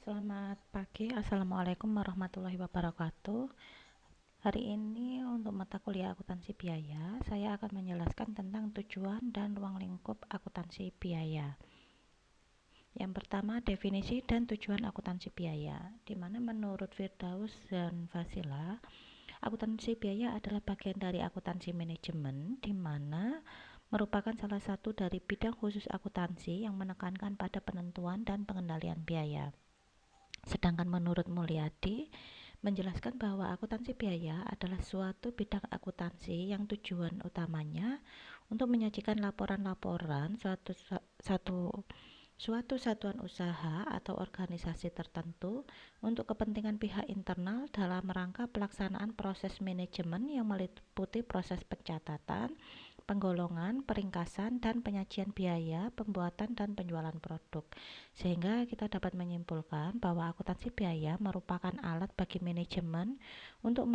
Selamat pagi, Assalamualaikum warahmatullahi wabarakatuh. Hari ini untuk mata kuliah akuntansi biaya, saya akan menjelaskan tentang tujuan dan ruang lingkup akuntansi biaya. Yang pertama, definisi dan tujuan akuntansi biaya, di mana menurut Firdaus dan Fasila, akuntansi biaya adalah bagian dari akuntansi manajemen, di mana merupakan salah satu dari bidang khusus akuntansi yang menekankan pada penentuan dan pengendalian biaya. Sedangkan menurut Mulyadi, menjelaskan bahwa akuntansi biaya adalah suatu bidang akuntansi yang tujuan utamanya untuk menyajikan laporan-laporan suatu satuan usaha atau organisasi tertentu untuk kepentingan pihak internal dalam rangka pelaksanaan proses manajemen yang meliputi proses pencatatan, penggolongan, peringkasan, dan penyajian biaya, pembuatan dan penjualan produk. Sehingga kita dapat menyimpulkan bahwa akuntansi biaya merupakan alat bagi manajemen untuk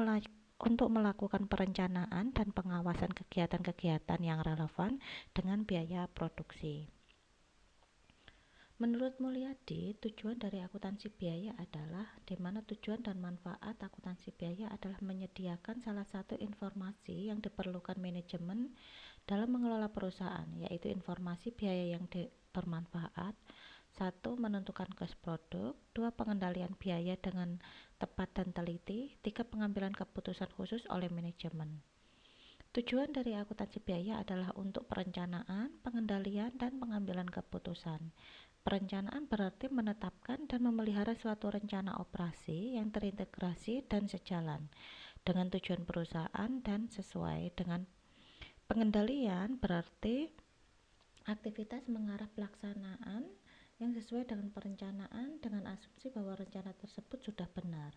melakukan perencanaan dan pengawasan kegiatan-kegiatan yang relevan dengan biaya produksi. Menurut Mulyadi, tujuan dari akuntansi biaya adalah di mana tujuan dan manfaat akuntansi biaya adalah menyediakan salah satu informasi yang diperlukan manajemen dalam mengelola perusahaan, yaitu informasi biaya yang bermanfaat. 1. Menentukan cost produk. 2. Pengendalian biaya dengan tepat dan teliti. 3. Pengambilan keputusan khusus oleh manajemen. Tujuan dari akuntansi biaya adalah untuk perencanaan, pengendalian, dan pengambilan keputusan. Perencanaan berarti menetapkan dan memelihara suatu rencana operasi yang terintegrasi dan sejalan dengan tujuan perusahaan dan sesuai dengan pengendalian berarti aktivitas mengarah pelaksanaan yang sesuai dengan perencanaan dengan asumsi bahwa rencana tersebut sudah benar.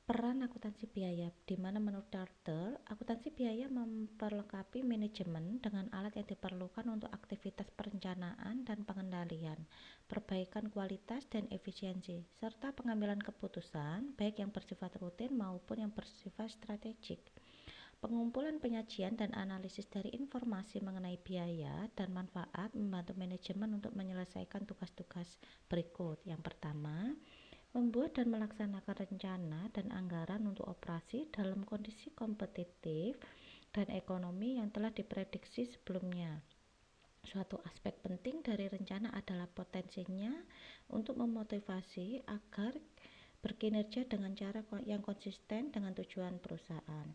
Peran akuntansi biaya, di mana menurut Dartel, akuntansi biaya memperlengkapi manajemen dengan alat yang diperlukan untuk aktivitas perencanaan dan pengendalian, perbaikan kualitas dan efisiensi, serta pengambilan keputusan, baik yang bersifat rutin maupun yang bersifat strategik. Pengumpulan, penyajian, dan analisis dari informasi mengenai biaya dan manfaat membantu manajemen untuk menyelesaikan tugas-tugas berikut. Yang pertama, membuat dan melaksanakan rencana dan anggaran untuk operasi dalam kondisi kompetitif dan ekonomi yang telah diprediksi sebelumnya. Suatu aspek penting dari rencana adalah potensinya untuk memotivasi agar berkinerja dengan cara yang konsisten dengan tujuan perusahaan.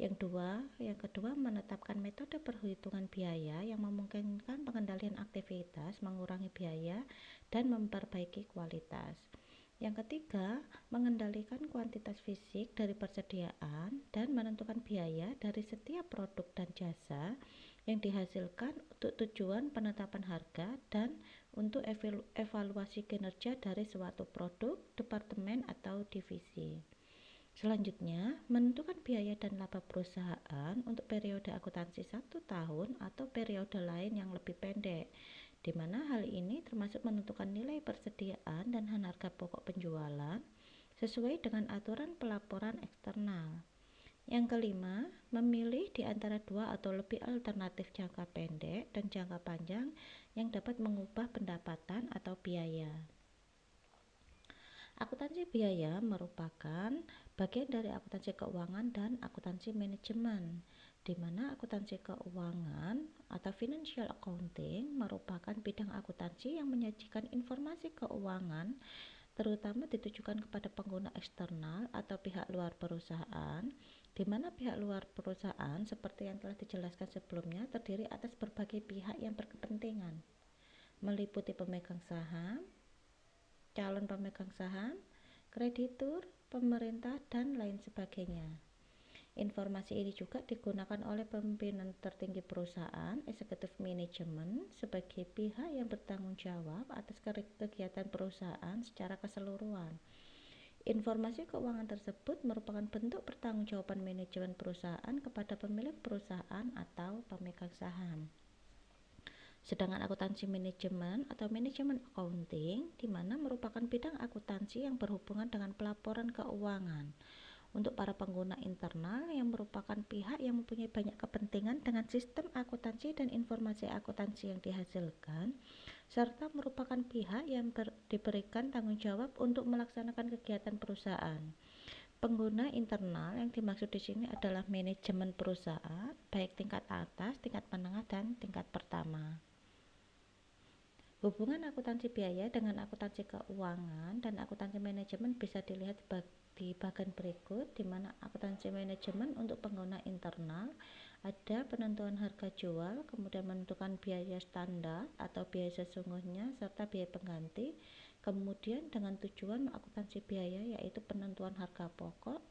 Yang kedua, menetapkan metode perhitungan biaya yang memungkinkan pengendalian aktivitas, mengurangi biaya, dan memperbaiki kualitas. Yang ketiga, mengendalikan kuantitas fisik dari persediaan dan menentukan biaya dari setiap produk dan jasa yang dihasilkan untuk tujuan penetapan harga dan untuk evaluasi kinerja dari suatu produk, departemen, atau divisi. Selanjutnya, menentukan biaya dan laba perusahaan untuk periode akuntansi 1 tahun atau periode lain yang lebih pendek, di mana hal ini termasuk menentukan nilai persediaan dan harga pokok penjualan sesuai dengan aturan pelaporan eksternal. Yang kelima, memilih di antara dua atau lebih alternatif jangka pendek dan jangka panjang yang dapat mengubah pendapatan atau biaya. Akuntansi biaya merupakan bagian dari akuntansi keuangan dan akuntansi manajemen, di mana akuntansi keuangan atau financial accounting merupakan bidang akuntansi yang menyajikan informasi keuangan terutama ditujukan kepada pengguna eksternal atau pihak luar perusahaan, di mana pihak luar perusahaan seperti yang telah dijelaskan sebelumnya terdiri atas berbagai pihak yang berkepentingan, meliputi pemegang saham, calon pemegang saham, kreditur, pemerintah, dan lain sebagainya. Informasi ini juga digunakan oleh pimpinan tertinggi perusahaan, eksekutif manajemen, sebagai pihak yang bertanggung jawab atas kegiatan perusahaan secara keseluruhan. Informasi keuangan tersebut merupakan bentuk pertanggungjawaban manajemen perusahaan kepada pemilik perusahaan atau pemegang saham. Sedangkan akuntansi manajemen atau manajemen accounting, di mana merupakan bidang akuntansi yang berhubungan dengan pelaporan keuangan untuk para pengguna internal yang merupakan pihak yang mempunyai banyak kepentingan dengan sistem akuntansi dan informasi akuntansi yang dihasilkan, serta merupakan pihak yang diberikan tanggung jawab untuk melaksanakan kegiatan perusahaan. Pengguna internal yang dimaksud di sini adalah manajemen perusahaan, baik tingkat atas, tingkat menengah, dan tingkat pertama. Hubungan akuntansi biaya dengan akuntansi keuangan dan akuntansi manajemen bisa dilihat di bagian berikut, di mana akuntansi manajemen untuk pengguna internal ada penentuan harga jual, kemudian menentukan biaya standar atau biaya sesungguhnya, serta biaya pengganti. Kemudian dengan tujuan akuntansi biaya yaitu penentuan harga pokok.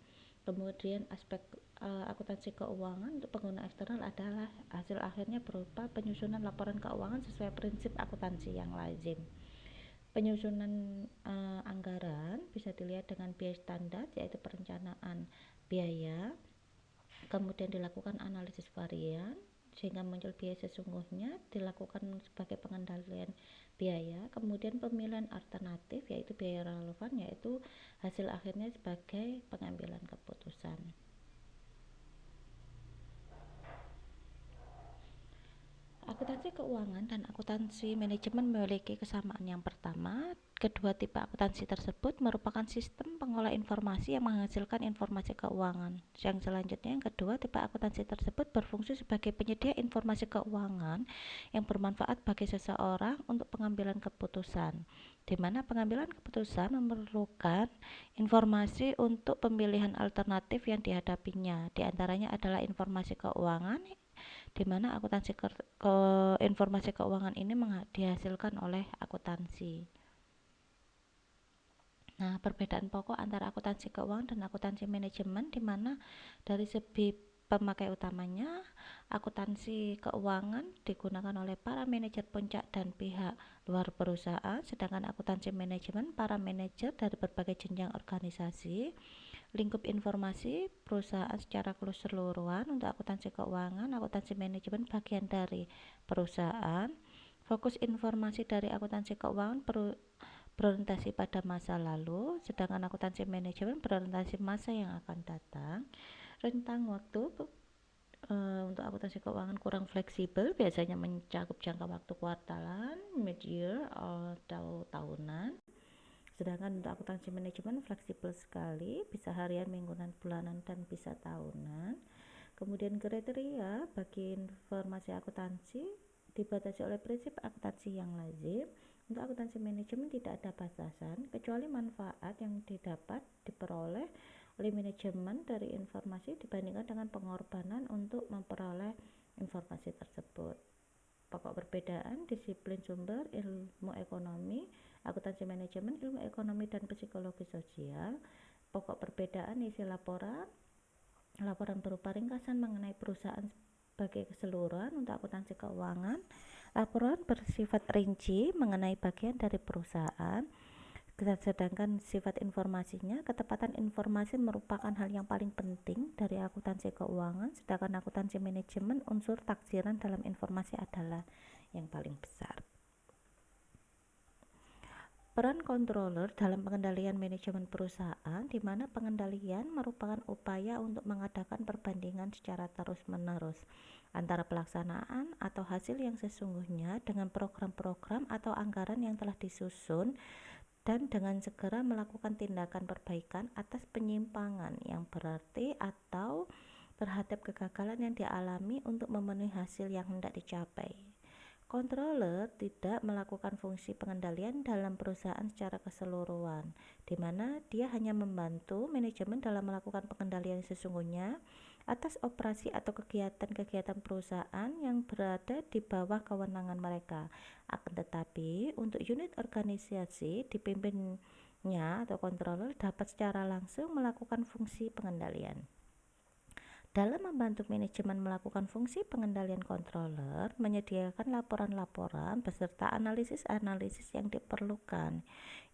Kemudian aspek akuntansi keuangan untuk pengguna eksternal adalah hasil akhirnya berupa penyusunan laporan keuangan sesuai prinsip akuntansi yang lazim. Penyusunan anggaran bisa dilihat dengan biaya standar yaitu perencanaan biaya, kemudian dilakukan analisis varian sehingga muncul biaya sesungguhnya, dilakukan sebagai pengendalian biaya, kemudian pemilihan alternatif yaitu biaya relevan, yaitu hasil akhirnya sebagai pengambilan keputusan. Akuntansi keuangan dan akuntansi manajemen memiliki kesamaan. Yang pertama, kedua tipe akuntansi tersebut merupakan sistem pengolah informasi yang menghasilkan informasi keuangan. Yang selanjutnya, yang kedua, tipe akuntansi tersebut berfungsi sebagai penyedia informasi keuangan yang bermanfaat bagi seseorang untuk pengambilan keputusan, di mana pengambilan keputusan memerlukan informasi untuk pemilihan alternatif yang dihadapinya. Di antaranya adalah informasi keuangan, di mana informasi keuangan ini dihasilkan oleh akuntansi. Nah, perbedaan pokok antara akuntansi keuangan dan akuntansi manajemen, di mana dari segi pemakai utamanya, akuntansi keuangan digunakan oleh para manajer puncak dan pihak luar perusahaan, sedangkan akuntansi manajemen para manajer dari berbagai jenjang organisasi. Lingkup informasi perusahaan secara keseluruhan. Untuk akuntansi keuangan, akuntansi manajemen bagian dari perusahaan. Fokus informasi dari akuntansi keuangan berorientasi pada masa lalu, sedangkan akuntansi manajemen berorientasi masa yang akan datang. Rentang waktu untuk akuntansi keuangan kurang fleksibel, biasanya mencakup jangka waktu kuartalan, mid-year, atau tahunan. Sedangkan untuk akuntansi manajemen fleksibel sekali, bisa harian, mingguan, bulanan, dan bisa tahunan. Kemudian kriteria bagi informasi akuntansi dibatasi oleh prinsip akuntansi yang lazim. Untuk akuntansi manajemen tidak ada batasan kecuali manfaat yang diperoleh oleh manajemen dari informasi dibandingkan dengan pengorbanan untuk memperoleh informasi tersebut. Pokok perbedaan disiplin sumber ilmu ekonomi, akuntansi manajemen ilmu ekonomi dan psikologi sosial. Pokok perbedaan isi laporan berupa ringkasan mengenai perusahaan sebagai keseluruhan. Untuk akuntansi keuangan, laporan bersifat rinci mengenai bagian dari perusahaan, sedangkan sifat informasinya, ketepatan informasi merupakan hal yang paling penting dari akuntansi keuangan, sedangkan akuntansi manajemen unsur taksiran dalam informasi adalah yang paling besar. Peran controller dalam pengendalian manajemen perusahaan, di mana pengendalian merupakan upaya untuk mengadakan perbandingan secara terus-menerus antara pelaksanaan atau hasil yang sesungguhnya dengan program-program atau anggaran yang telah disusun, dan dengan segera melakukan tindakan perbaikan atas penyimpangan yang berarti atau terhadap kegagalan yang dialami untuk memenuhi hasil yang hendak dicapai. Controller tidak melakukan fungsi pengendalian dalam perusahaan secara keseluruhan, di mana dia hanya membantu manajemen dalam melakukan pengendalian sesungguhnya atas operasi atau kegiatan-kegiatan perusahaan yang berada di bawah kewenangan mereka. Akan tetapi, untuk unit organisasi dipimpinnya atau controller dapat secara langsung melakukan fungsi pengendalian. Dalam membantu manajemen melakukan fungsi pengendalian, controller menyediakan laporan-laporan beserta analisis-analisis yang diperlukan.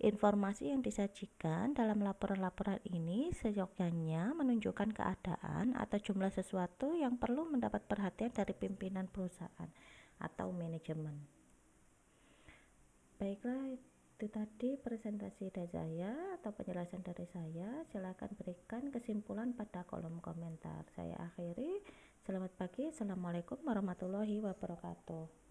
Informasi yang disajikan dalam laporan-laporan ini seyogyanya menunjukkan keadaan atau jumlah sesuatu yang perlu mendapat perhatian dari pimpinan perusahaan atau manajemen. Baiklah, itu tadi presentasi dari saya atau penjelasan dari saya. Silakan berikan kesimpulan pada kolom komentar. Saya akhiri. Selamat pagi. Assalamualaikum warahmatullahi wabarakatuh.